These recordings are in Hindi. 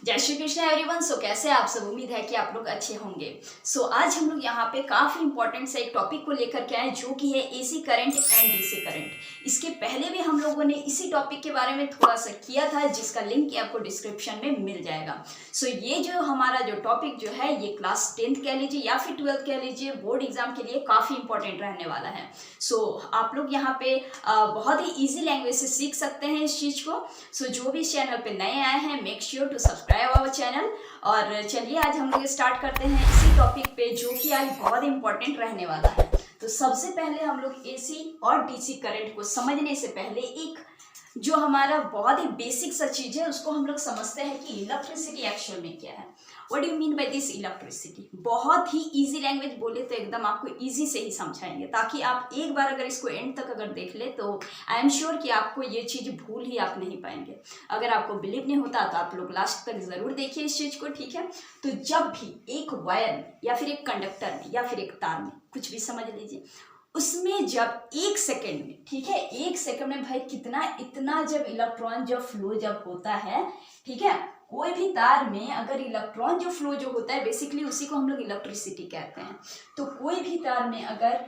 जय श्री कृष्ण एवरीवन। सो कैसे आप सब, उम्मीद है कि आप लोग अच्छे होंगे। आज हम लोग यहाँ पे काफ़ी इंपॉर्टेंट से एक टॉपिक को लेकर के आए जो कि है AC current and DC current. इसके पहले भी हम लोगों ने इसी टॉपिक के बारे में थोड़ा सा किया था जिसका लिंक आपको डिस्क्रिप्शन में मिल जाएगा। ये जो हमारा जो टॉपिक जो है ये क्लास 10th कह लीजिए या फिर 12th कह लीजिए, बोर्ड एग्जाम के लिए काफ़ी इंपॉर्टेंट रहने वाला है। आप लोग यहाँ पे बहुत ही ईजी लैंग्वेज से सीख सकते हैं इस चीज़ को। जो भी इस चैनल पे नए आए हैं, make sure to subscribe our channel. और चलिए आज हम लोग स्टार्ट करते हैं इसी टॉपिक पे जो कि आज बहुत इंपॉर्टेंट रहने वाला है। सबसे पहले हम लोग एसी और डीसी करंट को समझने से पहले एक जो हमारा बहुत ही बेसिक सा चीज है उसको हम लोग समझते हैं कि इलेक्ट्रिसिटी एक्चुअल में क्या है। What do you mean by this electricity. बहुत ही इजी लैंग्वेज बोले तो एकदम आपको इजी से ही समझाएंगे, ताकि आप एक बार अगर इसको एंड तक अगर देख ले तो आई एम श्योर कि आपको ये चीज भूल ही आप नहीं पाएंगे। अगर आपको बिलीव नहीं होता तो आप लोग लास्ट तक जरूर देखिए इस चीज को, ठीक है। जब भी एक वायर में या फिर एक कंडक्टर में या फिर एक तार में, कुछ भी समझ लीजिए, उसमें जब एक सेकेंड में, ठीक है, एक सेकेंड में भाई इतना जब इलेक्ट्रॉन जब फ्लो जब होता है, ठीक है, कोई भी तार में अगर इलेक्ट्रॉन जो फ्लो जो होता है बेसिकली उसी को हम लोग इलेक्ट्रिसिटी कहते हैं। कोई भी तार में अगर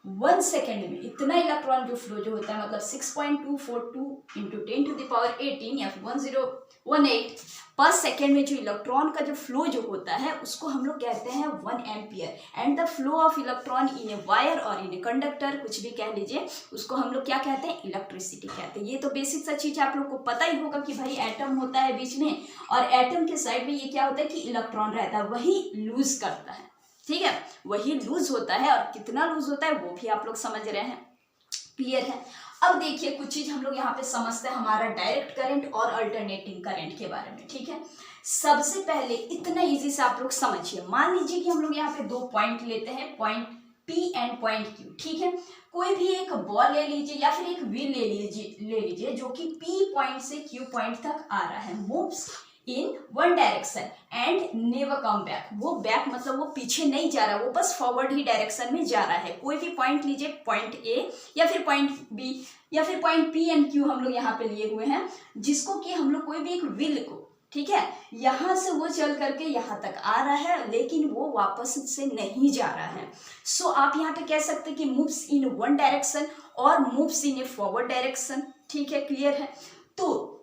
1 सेकेंड में इतना इलेक्ट्रॉन जो फ्लो जो होता है, मतलब 6.242 इंटू 10⁻18 या फिर 1018 पर सेकेंड में जो इलेक्ट्रॉन का जो फ्लो जो होता है उसको हम लोग कहते हैं 1 ampere. And the flow of electron in a wire और इन ए कंडक्टर, कुछ भी कह लीजिए, उसको हम लोग क्या कहते हैं, इलेक्ट्रिसिटी कहते हैं। ये तो बेसिक सा चीज आप लोग को पता ही होगा कि भाई एटम होता है बीच में और एटम के साइड में ये क्या होता है कि इलेक्ट्रॉन रहता है, वही लूज करता है, ठीक है, वही लूज होता है। और कितना लूज होता है वो भी आप लोग समझ रहे हैं, क्लियर है। अब देखिए कुछ चीज हम लोग यहाँ पे समझते हैं हमारा डायरेक्ट करंट और अल्टरनेटिंग करंट के बारे में, ठीक है। सबसे पहले इतना इजी से आप लोग समझिए, मान लीजिए कि हम लोग यहाँ पे 2 पॉइंट लेते हैं, point P and point Q, ठीक है। कोई भी एक बॉल ले लीजिए या फिर एक व्हील ले लीजिए जो कि P पॉइंट से Q पॉइंट तक आ रहा है, moves in one direction and never come back. वो बैक मतलब वो पीछे नहीं जा रहा, वो बस फॉरवर्ड ही डायरेक्शन में जा रहा है। कोई भी पॉइंट लीजिए, पॉइंट ए या फिर पॉइंट बी या फिर पॉइंट पी एंड क्यू हम लोग यहाँ पे लिए हुए हैं, जिसको कि हम लोग कोई भी एक व्हील को, ठीक है, यहाँ से वो चल करके यहाँ तक आ रहा है लेकिन वो वापस से नहीं जा रहा है। आप यहाँ पे कह सकते हैं कि मूव्स इन वन डायरेक्शन और moves in A forward direction, ठीक है, क्लियर है।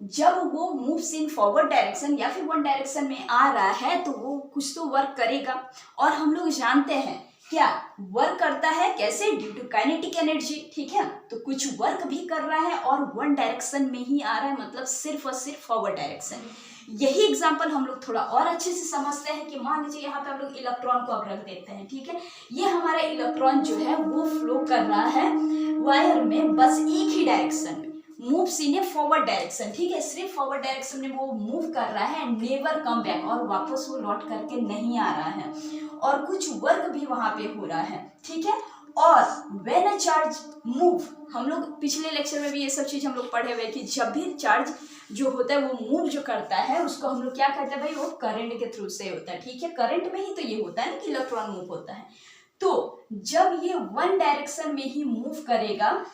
जब वो मूव्स इन फॉरवर्ड डायरेक्शन या फिर वन डायरेक्शन में आ रहा है तो वो कुछ तो वर्क करेगा, और हम लोग जानते हैं क्या वर्क करता है, कैसे, ड्यू टू काइनेटिक एनर्जी, ठीक है। कुछ वर्क भी कर रहा है और वन डायरेक्शन में ही आ रहा है, मतलब सिर्फ और सिर्फ फॉरवर्ड डायरेक्शन। यही एग्जांपल हम लोग थोड़ा और अच्छे से समझते हैं कि मान लीजिए यहाँ पे हम लोग इलेक्ट्रॉन को अब रख देते हैं, ठीक है। ये हमारा इलेक्ट्रॉन जो है वो फ्लो कर रहा है वायर में बस एक ही डायरेक्शन में, moves in A forward direction, ठीक है, सिर्फ फॉरवर्ड डायरेक्शन में वो मूव कर रहा है एंड नेवर कम बैक, और वापस वो लौट करके नहीं आ रहा है, और कुछ वर्क भी वहां पे हो रहा है, ठीक है। और व्हेन अ चार्ज मूव, हम लोग पिछले लेक्चर में भी ये सब चीज हम लोग पढ़े हुए कि जब भी चार्ज जो होता है वो मूव जो करता है उसको हम लोग क्या कहते हैं भाई, वो करंट के थ्रू से होता है, ठीक है। करंट में ही तो ये होता है ना कि इलेक्ट्रॉन मूव होता है। जब ये वन डायरेक्शन में ही मूव करेगा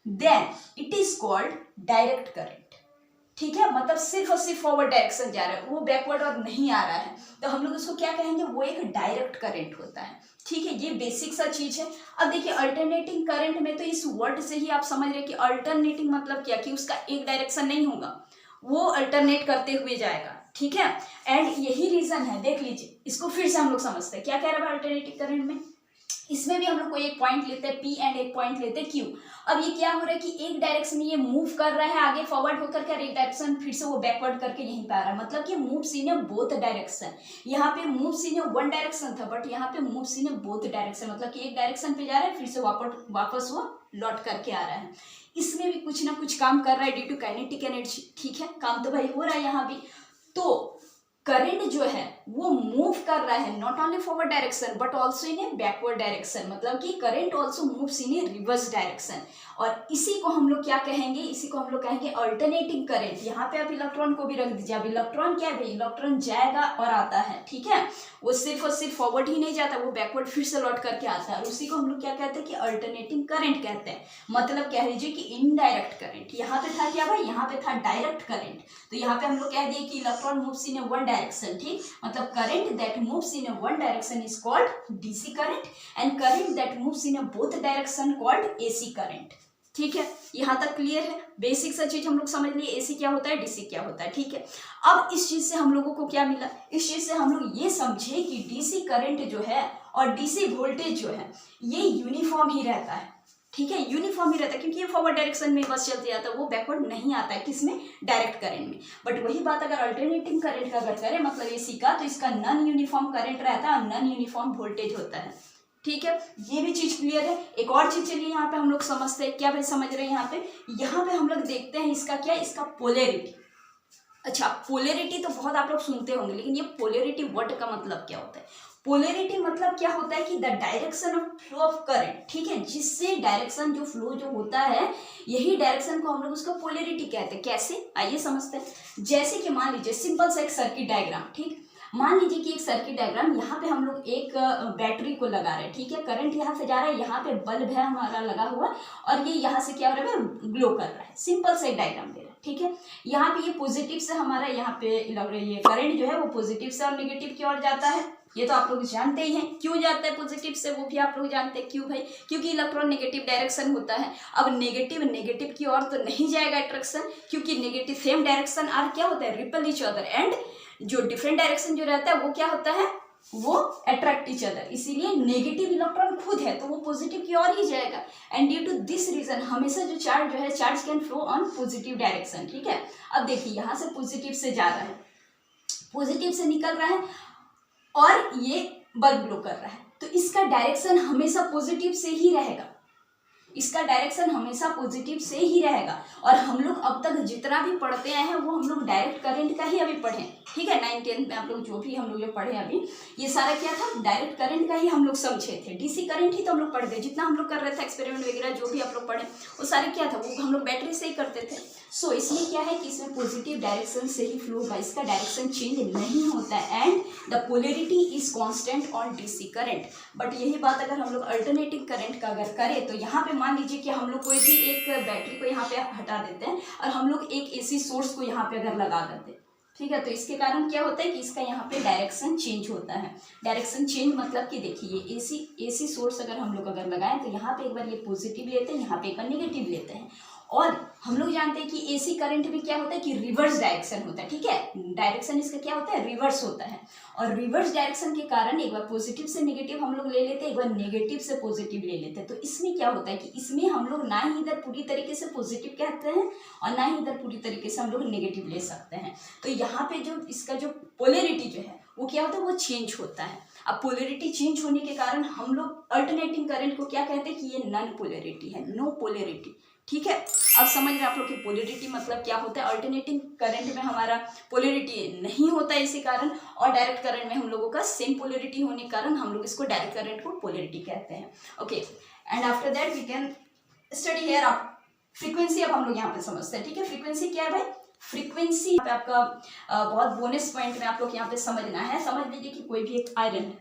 then it is called direct current, ठीक है, मतलब सिर्फ और सिर्फ फॉरवर्ड डायरेक्शन जा रहा है, वो बैकवर्ड और नहीं आ रहा है, तो हम लोग उसको क्या कहेंगे, वो एक डायरेक्ट करंट होता है, ठीक है। ये बेसिक सा चीज है। अब देखिए अल्टरनेटिंग करंट में तो इस वर्ड से ही आप समझ रहे कि अल्टरनेटिंग मतलब क्या, कि उसका एक डायरेक्शन नहीं होगा, वो अल्टरनेट करते हुए जाएगा, ठीक है। एंड यही रीजन है, देख लीजिए इसको फिर से हम लोग समझते हैं क्या कह रहा है अल्टरनेटिंग करंट में। इसमें भी हम लोग कोई एक पॉइंट लेते हैं P एंड एक पॉइंट लेते हैं Q। अब ये क्या हो रहा है कि एक डायरेक्शन में ये मूव कर रहा है आगे फॉरवर्ड होकर के, एक डायरेक्शन फिर से वो बैकवर्ड करके यहीं पे आ रहा है, मतलब कि moves in A both direction. यहाँ पे moves in A one direction था बट यहाँ पे moves in A both direction, मतलब कि एक डायरेक्शन पे जा रहा है फिर से वापस वो लौट करके आ रहा है। इसमें भी कुछ ना कुछ काम कर रहा है ड्यू टू काइनेटिक एनर्जी, ठीक है, काम तो भाई हो रहा है यहाँ भी। करंट जो है वो मूव कर रहा है not only forward direction but also in A backward direction, मतलब कि current also moves in A reverse direction. और इसी को हम लोग क्या कहेंगे, इसी को हम लोग कहेंगे अल्टरनेटिंग करंट। यहाँ पे आप इलेक्ट्रॉन को भी रख दीजिए। अब इलेक्ट्रॉन क्या है भाई, इलेक्ट्रॉन जाएगा और आता है, ठीक है, वो सिर्फ और सिर्फ फॉरवर्ड ही नहीं जाता, वो बैकवर्ड फिर से लौट करके आता है, और उसी को हम लोग क्या कहते हैं कि अल्टरनेटिंग करंट कहते हैं। मतलब कह लीजिए कि इनडायरेक्ट करंट। यहाँ पे था क्या भाई, यहाँ पे था डायरेक्ट करंट, तो यहाँ पे हम लोग कह दिए कि electron moves in A one direction, ठीक, मतलब current that moves in A one direction is called DC current and current that moves in A both direction called AC current. ठीक है, यहाँ तक क्लियर है। बेसिक सा चीज हम लोग समझ लिए, एसी क्या होता है, डीसी क्या होता है। ठीक है, अब इस चीज से हम लोगों को क्या मिला, इस चीज से हम लोग ये समझे कि डीसी करंट जो है और डीसी वोल्टेज जो है ये यूनिफॉर्म ही रहता है। ठीक है, यूनिफॉर्म ही रहता है, क्योंकि ये फॉरवर्ड डायरेक्शन में बस चलते जाता है, वो बैकवर्ड नहीं आता है, किसमें, डायरेक्ट करंट में। बट वही बात अगर अल्टरनेटिंग करंट का अगर करें, मतलब एसी का, तो इसका नॉन यूनिफॉर्म करंट रहता है और नॉन यूनिफॉर्म वोल्टेज होता है। ठीक है, ये भी चीज क्लियर है। एक और चीज चलिए यहाँ पे हम लोग समझते हैं, क्या भाई समझ रहे हैं यहाँ पे हम लोग देखते हैं इसका क्या, इसका पोलैरिटी। अच्छा, पोलैरिटी तो बहुत आप लोग सुनते होंगे, लेकिन ये पोलैरिटी वर्ड का मतलब क्या होता है। पोलैरिटी मतलब क्या होता है कि the direction of flow of current, ठीक है, जिससे डायरेक्शन जो फ्लो जो होता है, यही डायरेक्शन को हम लोग उसका पोलैरिटी कहते हैं। कैसे, आइए समझते हैं। जैसे कि मान लीजिए सिंपल सा एक सर्किट डायग्राम, ठीक, मान लीजिए कि एक सर्किट डायग्राम, यहाँ पे हम लोग एक बैटरी को लगा रहे हैं, ठीक है, करंट यहाँ से जा रहा है, यहाँ पे बल्ब है हमारा लगा हुआ, और ये यहाँ से क्या हो रहा है, ग्लो कर रहा है। सिंपल सा एक डायग्राम दे रहा है। ठीक है, यहाँ पे ये पॉजिटिव से हमारा यहाँ पे ये करंट जो है वो पॉजिटिव से और नेगेटिव की ओर जाता है। ये तो आप लोग जानते ही हैं, क्यों जाता है पॉजिटिव से, वो भी आप लोग जानते हैं। क्यों भाई, क्योंकि इलेक्ट्रॉन नेगेटिव डायरेक्शन होता है। अब नेगेटिव की ओर तो नहीं जाएगा अट्रैक्शन, क्योंकि नेगेटिव सेम डायरेक्शन आर क्या होता है, रिपल ईच अदर, एंड जो डिफरेंट डायरेक्शन जो रहता है वो क्या होता है, वो अट्रैक्ट ईच अदर। इसीलिए नेगेटिव इलेक्ट्रॉन खुद है तो वो पॉजिटिव की ओर ही जाएगा, and due to this reason हमेशा जो चार्ज जो है, charge can flow on positive direction. ठीक है, अब देखिए यहाँ से पॉजिटिव से जा रहा है, पॉजिटिव से निकल रहा है और ये बल्ब ग्लो कर रहा है, तो इसका डायरेक्शन हमेशा पॉजिटिव से ही रहेगा, इसका डायरेक्शन हमेशा पॉजिटिव से ही रहेगा। और हम लोग अब तक जितना भी पढ़ते आए हैं वो हम लोग डायरेक्ट करंट का ही अभी पढ़े, ठीक है, 9th 10th में आप लोग जो भी हम लोग जो पढ़े अभी, ये सारा क्या था, डायरेक्ट करंट का ही हम लोग समझे थे। डीसी करंट ही तो हम लोग पढ़ते थे, जितना हम लोग कर रहे थे एक्सपेरिमेंट वगैरह जो भी आप लोग पढ़े, वो सारे क्या था, वो हम लोग बैटरी से ही करते थे। सो इसलिए क्या है कि इसमें पॉजिटिव डायरेक्शन से ही फ्लो होगा, इसका डायरेक्शन चेंज नहीं होता है, and the polarity is constant on DC current. But यही बात अगर हम लोग अल्टरनेटिंग करंट का अगर करें, तो यहाँ पे मान लीजिए कि हम लोग कोई भी एक बैटरी को यहाँ पे हटा देते हैं और हम लोग एक एसी सोर्स को यहाँ पे अगर लगा देते हैं, ठीक है, तो इसके कारण क्या होता है कि इसका यहाँ पे डायरेक्शन चेंज होता है। डायरेक्शन चेंज मतलब कि देखिए ये एसी सोर्स अगर हम लोग अगर लगाएं, तो यहाँ पे एक बार ये पॉजिटिव लेते हैं, यहाँ पे एक बार नेगेटिव लेते हैं। और हम लोग जानते हैं कि एसी करंट में क्या होता है कि रिवर्स डायरेक्शन होता है। ठीक है, डायरेक्शन इसका क्या होता है, रिवर्स होता है, और रिवर्स डायरेक्शन के कारण एक बार पॉजिटिव से नेगेटिव हम लोग ले लेते हैं, एक बार नेगेटिव से पॉजिटिव ले लेते हैं। तो इसमें क्या होता है कि इसमें हम लोग ना ही इधर पूरी तरीके से पॉजिटिव कहते हैं और ना ही इधर पूरी तरीके से हम लोग नेगेटिव ले सकते हैं। तो यहाँ पे जो इसका जो पोलैरिटी जो है वो क्या होता है, वो चेंज होता है। अब पोलैरिटी चेंज होने के कारण हम लोग अल्टरनेटिंग करंट को क्या कहते हैं कि ये नॉन पोलैरिटी है, नो पोलैरिटी। ठीक है, अब समझ रहे आप लोग कि पोलैरिटी मतलब क्या होता है। अल्टरनेटिंग करंट में हमारा पोलैरिटी नहीं होता है इसी कारण, और डायरेक्ट करंट में हम लोगों का सेम पोलैरिटी होने के कारण हम लोग इसको डायरेक्ट करंट को पोलैरिटी कहते हैं। Okay, and after that we can study here आप फ्रीक्वेंसी। अब हम लोग यहाँ पे समझते हैं। ठीक है, फ्रीक्वेंसी क्या है भाई, फ्रीक्वेंसी पे आपका बहुत बोनस पॉइंट में आप लोग यहाँ पे समझना है। समझ लीजिए कि कोई भी एक आयरन है,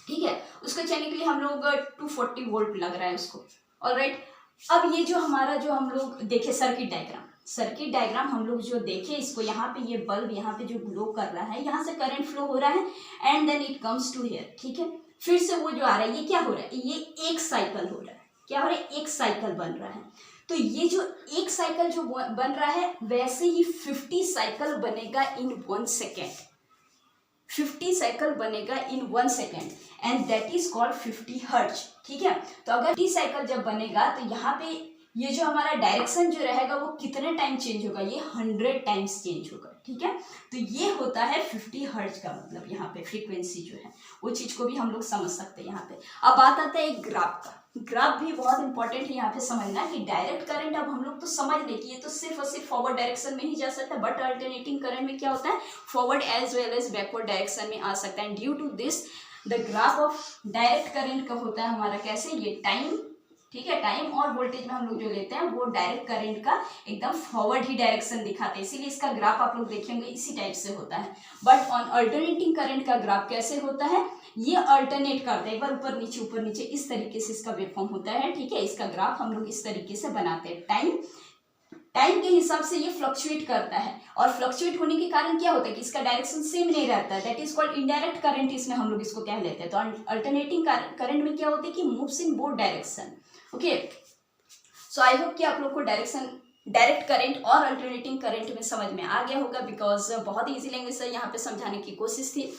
ठीक है, उसको चलने के लिए हम लोग 240 वोल्ट लग रहा है उसको, ऑलराइट। अब ये जो हमारा जो हम लोग देखे सर्किट डायग्राम हम लोग जो देखे, इसको यहाँ पे ये बल्ब यहाँ पे जो ग्लो कर रहा है, यहाँ से करंट फ्लो हो रहा है and then it comes to here. ठीक है, फिर से वो जो आ रहा है, ये क्या हो रहा है, ये एक साइकिल हो रहा है। क्या हो रहा है, एक साइकिल बन रहा है। तो ये जो एक साइकिल जो बन रहा है, वैसे ही 50 साइकिल बनेगा इन 1 सेकेंड। 50 साइकिल बनेगा इन 1 second and that is called 50 hertz. ठीक है, तो अगर 50 साइकिल जब बनेगा, तो यहाँ पे ये जो हमारा डायरेक्शन जो रहेगा वो कितने टाइम चेंज होगा, ये 100 टाइम्स चेंज होगा। ठीक है। तो ये होता है 50 हर्ट्ज का मतलब यहाँ पे फ्रीक्वेंसी जो है वो चीज को भी हम लोग समझ सकते हैं यहाँ पे। अब बात आता है एक ग्राफ का। ग्राफ भी बहुत इंपॉर्टेंट है यहाँ पे समझना कि डायरेक्ट करंट अब हम लोग तो समझ ले कि ये तो सिर्फ और सिर्फ फॉरवर्ड डायरेक्शन में ही जा सकता है, बट अल्टरनेटिंग करंट में क्या होता है, forward as well as backward direction में आ सकता है। Due to this the graph of direct current का होता है हमारा कैसे, ये टाइम, ठीक है, टाइम और वोल्टेज में हम लोग जो लेते हैं वो डायरेक्ट करंट का एकदम फॉरवर्ड ही डायरेक्शन दिखाते हैं, इसीलिए इसका ग्राफ आप लोग देखेंगे इसी टाइप से होता है। बट ऑन अल्टरनेटिंग करंट का ग्राफ कैसे होता है, ये अल्टरनेट करते हैं, एक बार ऊपर नीचे इस तरीके से इसका वेवफॉर्म होता है, ठीक है। इसका ग्राफ हम लोग इस तरीके से बनाते हैं। टाइम के हिसाब से ये फ्लक्चुएट करता है, और फ्लक्चुएट होने के कारण क्या होता है कि इसका डायरेक्शन सेम नहीं रहता है, that is called indirect current, इसमें हम लोग इसको कह लेते हैं। तो अल्टरनेटिंग करंट में क्या होता है कि moves in both direction. Okay, so I hope कि आप लोग को डायरेक्ट करंट और अल्टरनेटिंग करंट में समझ में आ गया होगा, बिकॉज बहुत इजी लैंग्वेज से यहाँ पे समझाने की कोशिश थी।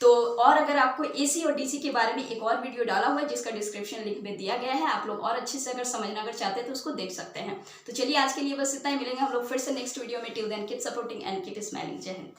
तो और अगर आपको एसी और डीसी के बारे में एक और वीडियो डाला हुआ है जिसका डिस्क्रिप्शन लिंक में दिया गया है, आप लोग और अच्छे से अगर समझना अगर चाहते हैं तो उसको देख सकते हैं। तो चलिए आज के लिए बस इतना ही, मिलेंगे हम लोग फिर से नेक्स्ट वीडियो में। Till then keep supporting and keep smiling. जय हिंद।